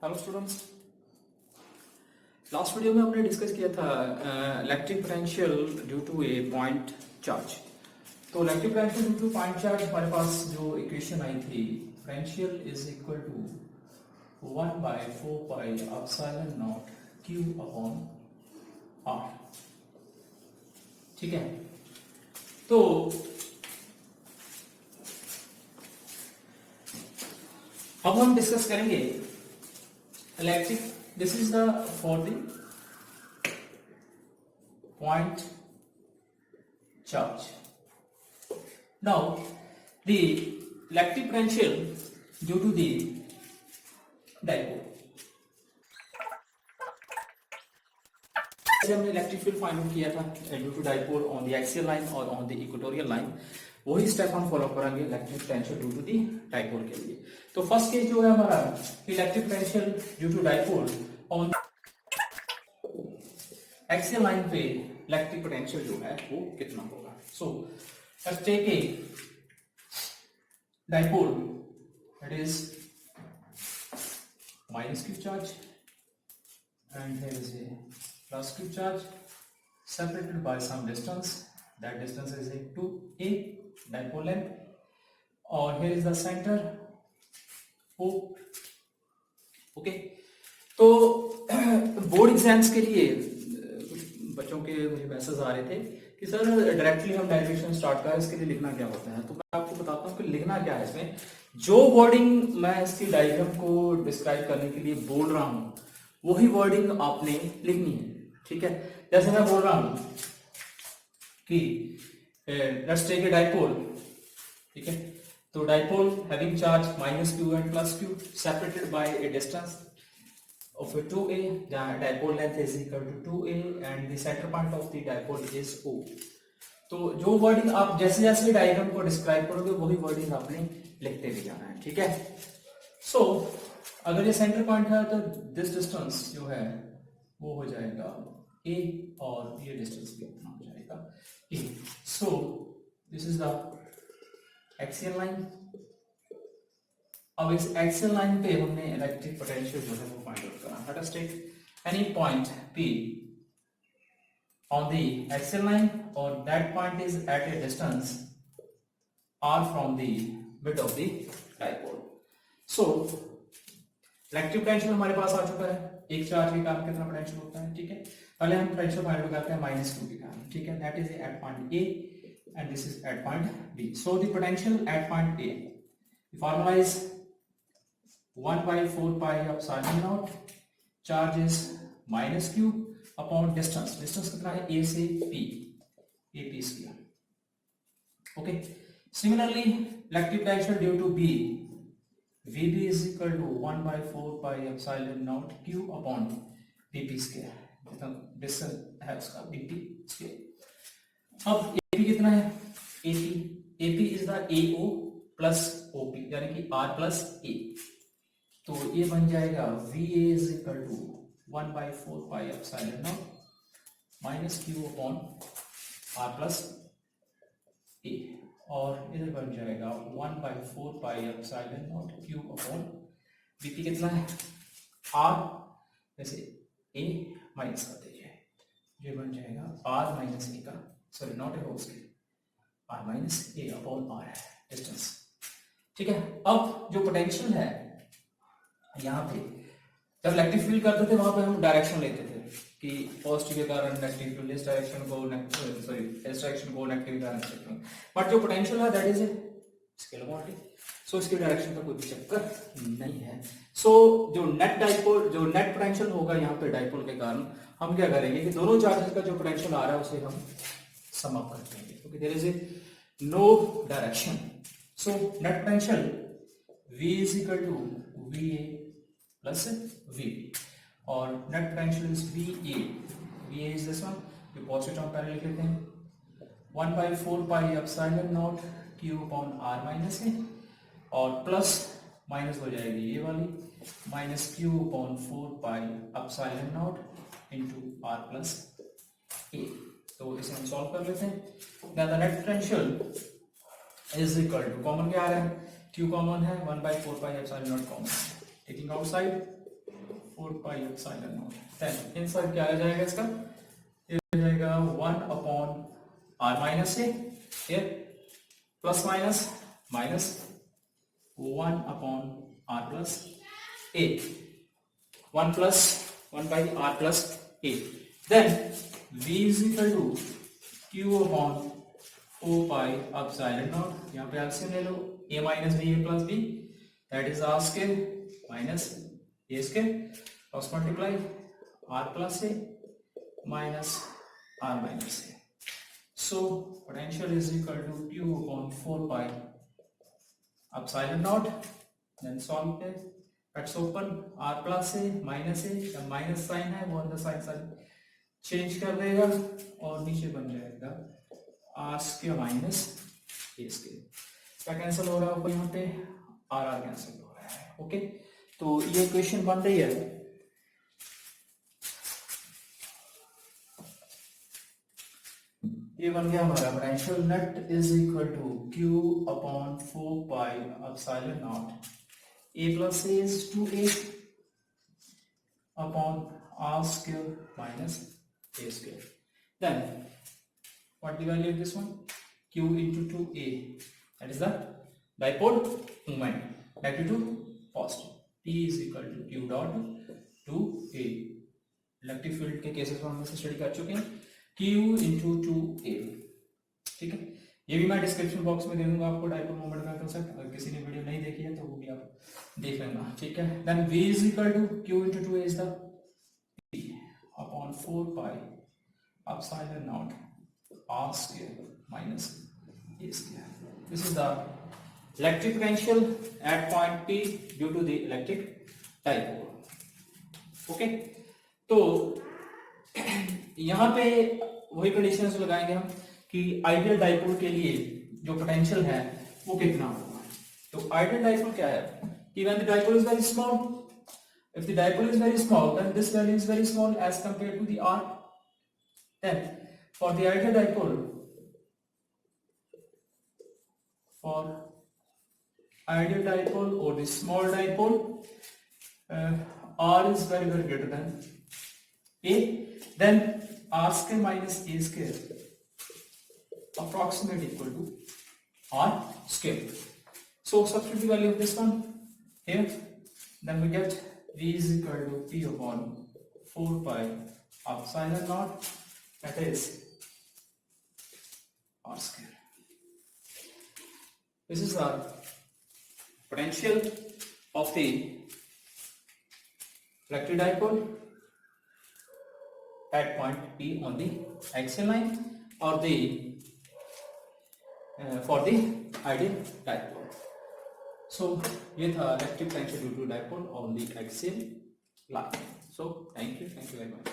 Hello students, last video में हमने discuss किया था electric potential due to a point charge. तो electric potential due to point charge हमारे पास जो इक्वेशन आई थी, potential is equal to 1/4 pi epsilon nought q upon r. ठीक है, तो अब हम डिस्कस करेंगे electric, this is the for the point charge. Now the electric potential due to the dipole. हमने इलेक्ट्रिक फील्ड फाइंड आउट किया था due to dipole on the axial line और ऑन द इक्वेटोरियल लाइन, वही step हम follow करेंगे electric potential due to the dipole के लिए। तो फर्स्ट केस जो है हमारा electric potential due to dipole on axial line पे इलेक्ट्रिक पोटेंशियल जो है वो कितना होगा। So let's take a dipole that is minus q charge and here is a plus q charge separated by some distance, that distance is a 2a dipole length, और here is the center O। Okay, तो board exams के लिए बच्चों के मुझे message आ रहे थे कि सर डायरेक्टली हम डेरिवेशन स्टार्ट करें, इसके लिए लिखना क्या होता है। तो मैं आपको बताता हूँ कि लिखना क्या है इसमें। जो वर्डिंग मैं इसकी डायग्राम को डिस्क्राइब करने के लिए बोल रहा हूँ वही वर्डिंग आपने लिखनी है। ठीक है, जैसे मैं बोल रहा हूं कि लेट्स टेक ए डाइपोल। ठीक है, तो dipole having charge minus q and plus q separated by a distance of 2a, जहां dipole length is equal to 2a and the centre point of the dipole is O। तो जो wording आप जैसे जैसे diagram को describe करोगे वही wording आपने लिखते भी जाना है। ठीक है, सो अगर ये सेंटर पॉइंट है तो दिस डिस्टेंस जो है वो हो जाएगा a और ये डिस्टेंस भी अपना हो जाएगा a। So this is the axial line. अब इस एक्सियल लाइन पे हमने इलेक्ट्रिक पोटेंशियल जो है वो फाइंड आउट करना। Let us take any point p on the axial line or that point is at a distance r from the mid of the dipole। so electric potential हमारे पास आ चुका है, एक charge के कारण कितना पोटेंशियल होता है। ठीक है, पहले हम पोटेंशियल फाइंड आउट करते हैं माइनस क्यू के कारण। ठीक है, that is at point A and this is at point B. So the potential at point A, the formula is 1/4 pi epsilon naught, charge is minus q upon distance. Distance कितना है A से P, A P square. Okay, similarly electric potential due to B, Vb is equal to 1/4 pi epsilon naught q upon dp square, जितना distance है उसका dp square। अब AP कितना है, AP is the AO plus OP यानी कि R plus A। तो ये बन जाएगा VA is equal to 1/4 pi epsilon naught minus q upon R plus A, और इधर बन जाएगा 1/4 pi epsilon nought q upon BP कितना है आर, जैसे ए माइनस कर दीजिए, ये बन जाएगा आर माइनस ए का, sorry not a whole square, r minus a upon r है डिस्टेंस। ठीक है, अब जो पोटेंशियल है यहाँ पे जब इलेक्ट्रिक फील्ड करते थे वहां पे हम डायरेक्शन लेते थे कि पॉजिटिव के कारण नेगेटिव फील्ड, इस डायरेक्शन को सॉरी इस डायरेक्शन को नेगेटिव के कारण, बट जो पोटेंशियल है that is a scalar quantity. So इसकी डायरेक्शन का कोई चक्कर नहीं है। सो जो नेट डाइपोल, जो नेट पोटेंशियल होगा यहाँ पे डाइपोल के कारण, हम क्या करेंगे कि दोनों चार्जेस का जो पोटेंशियल आ रहा है उसे हम सम अप कर देंगे क्योंकि there is a no direction. So net potential V is equal to VA plus VB, और net potential is VA is this one, ये पॉजिटिव टर्म पहले लिख लेते हैं 1/4 pi epsilon nought q upon R minus a, और plus minus हो जाएगी ये वाली minus q upon 4 pi epsilon nought into R plus a. तो इसे हम सॉल्व कर लेते हैं। The net potential is equal to, common क्या आ रहा है, क्यू कॉमन है, 1/4 pi epsilon naught common, taking outside 4 pi epsilon naught. Then inside क्या आ जाएगा इसका, ये हो जाएगा 1 upon r minus a, here plus minus minus 1 upon r plus a, 1 plus 1 by r plus a, then v is equal to q upon 4 pi epsilon naught, यहाँ पे LCM ले लो, a minus b a plus b, that is r square minus a square, cross multiply r plus a minus r minus a, so potential is equal to q upon 4 pi epsilon naught, then solve it, let's open r plus a minus a, जब minus sign है वो अंदर sign sign change कर देगा और नीचे बन जाएगा r square minus a square, क्या कैंसिल हो रहा है यहाँ पे, r r कैंसिल हो रहा है। ओके, तो ये इक्वेशन बन रही है, ये बन गया हमारा potential net is equal to q upon 4 pi epsilon naught a plus a is 2a upon r square minus a square, then what the value of this one, q into 2a, that is the dipole moment, negative to positive, p is equal to q dot 2a, electric field के cases में हम study कर चुके हैं, q into 2a, ठीक है, ये भी मैं डिस्क्रिप्शन बॉक्स में दे दूंगा आपको डाइपोल मोमेंट का कंसेप्ट, अगर किसी ने वीडियो नहीं देखी है तो वो भी आप देख लेना, ठीक है। Then v is equal to q into 2a is the p upon 4 pi epsilon naught r square minus a square, this is the electric potential at point p due to the electric dipole. Okay, तो यहाँ पे वही conditions लगाएंगे हम कि ideal dipole के लिए जो पोटेंशियल है वो कितना होगा। तो आइडियल डाइपोल क्या है कि when the dipole is very small, if the dipole is very small then this value is very small as compared to the r, then for the ideal dipole, for ideal dipole और the small dipole r is very greater than a, then r square minus a square approximate equal to r square. So substitute the value of this one here, then we get v is equal to p upon 4 pi epsilon naught, that is r square. This is the potential of the electric dipole at point P on the axial line, or the for the ideal dipole. So ये था electric potential due to dipole on the axial line. So thank you very much.